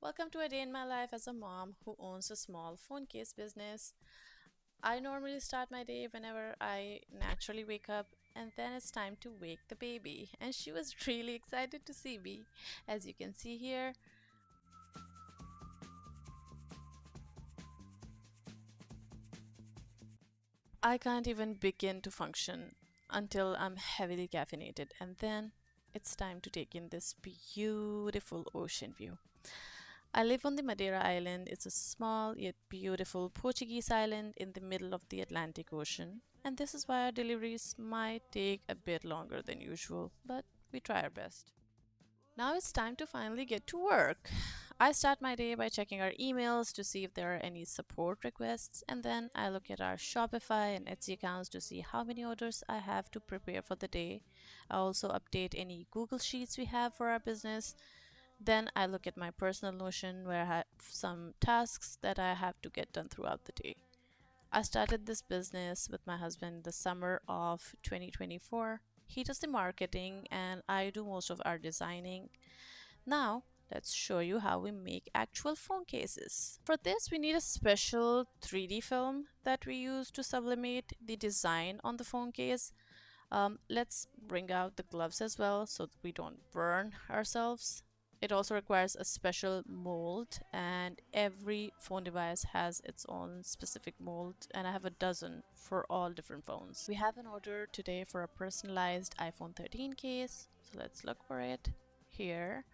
Welcome to a day in my life as a mom who owns a small phone case business. I normally start my day whenever I naturally wake up, and then it's time to wake the baby. And she was really excited to see me. As you can see here, I can't even begin to function until I'm heavily caffeinated, and then it's time to take in this beautiful ocean view. I live on the Madeira Island. It's a small yet beautiful Portuguese island in the middle of the Atlantic Ocean. And this is why our deliveries might take a bit longer than usual, but we try our best. Now it's time to finally get to work. I start my day by checking our emails to see if there are any support requests, and then I look at our Shopify and Etsy accounts to see how many orders I have to prepare for the day. I also update any Google Sheets we have for our business. Then I look at my personal Notion where I have some tasks that I have to get done throughout the day. I started this business with my husband the summer of 2024. He does the marketing and I do most of our designing. Now, let's show you how we make actual phone cases. For this, we need a special 3D film that we use to sublimate the design on the phone case. Let's bring out the gloves as well so that we don't burn ourselves. It also requires a special mold, and every phone device has its own specific mold, and I have a dozen for all different phones. We have an order today for a personalized iPhone 13 case, so let's look for it here.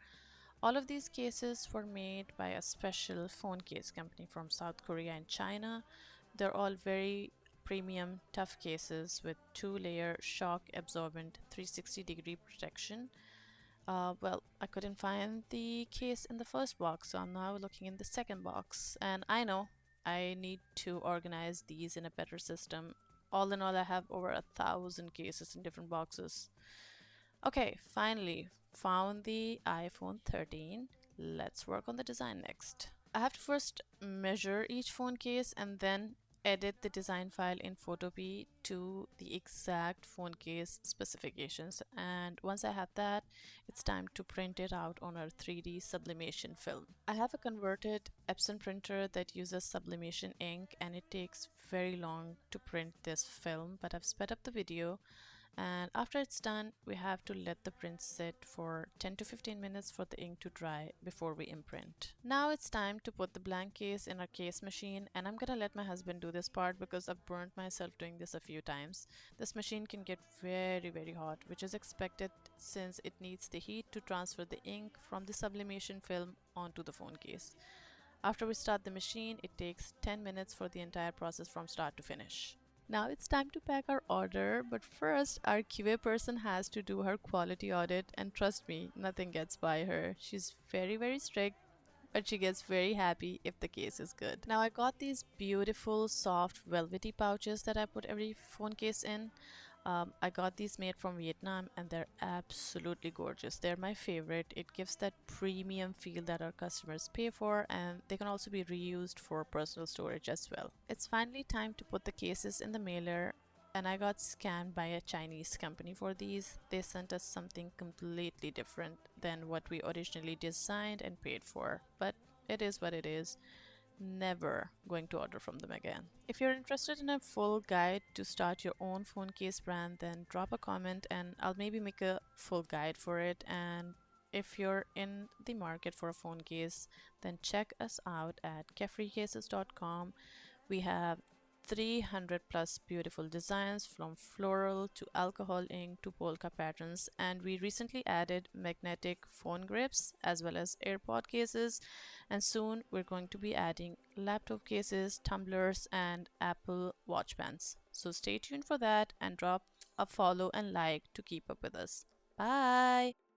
All of these cases were made by a special phone case company from South Korea and China. They're all very premium, tough cases with two-layer shock absorbent 360-degree protection. Well, I couldn't find the case in the first box, so I'm now looking in the second box. And I know I need to organize these in a better system. All in all, I have over 1,000 cases in different boxes. Okay, finally found the iPhone 13. Let's work on the design next. I have to first measure each phone case and then edit the design file in Photopea to the exact phone case specifications. And once I have that, it's time to print it out on our 3D sublimation film. I have a converted Epson printer that uses sublimation ink, and it takes very long to print this film, but I've sped up the video, and after it's done we have to let the print sit for 10 to 15 minutes for the ink to dry before we imprint. Now it's time to put the blank case in our case machine, and I'm gonna let my husband do this part because I've burnt myself doing this a few times. This machine can get very hot, which is expected since it needs the heat to transfer the ink from the sublimation film onto the phone case. After we start the machine, it takes 10 minutes for the entire process from start to finish. Now it's time to pack our order, but first our QA person has to do her quality audit, and trust me, nothing gets by her. She's very strict, but she gets very happy if the case is good. Now I got these beautiful soft velvety pouches that I put every phone case in. I got these made from Vietnam and they're absolutely gorgeous. They're my favorite. It gives that premium feel that our customers pay for, and they can also be reused for personal storage as well. It's finally time to put the cases in the mailer, and I got scammed by a Chinese company for these. They sent us something completely different than what we originally designed and paid for, but it is what it is. Never going to order from them again. If you're interested in a full guide to start your own phone case brand, then drop a comment and I'll maybe make a full guide for it. And if you're in the market for a phone case, then check us out at carefreecases.com. We have 300 plus beautiful designs from floral to alcohol ink to polka patterns, and we recently added magnetic phone grips as well as AirPod cases, and soon we're going to be adding laptop cases, tumblers, and Apple Watch bands. So stay tuned for that and drop a follow and like to keep up with us. Bye!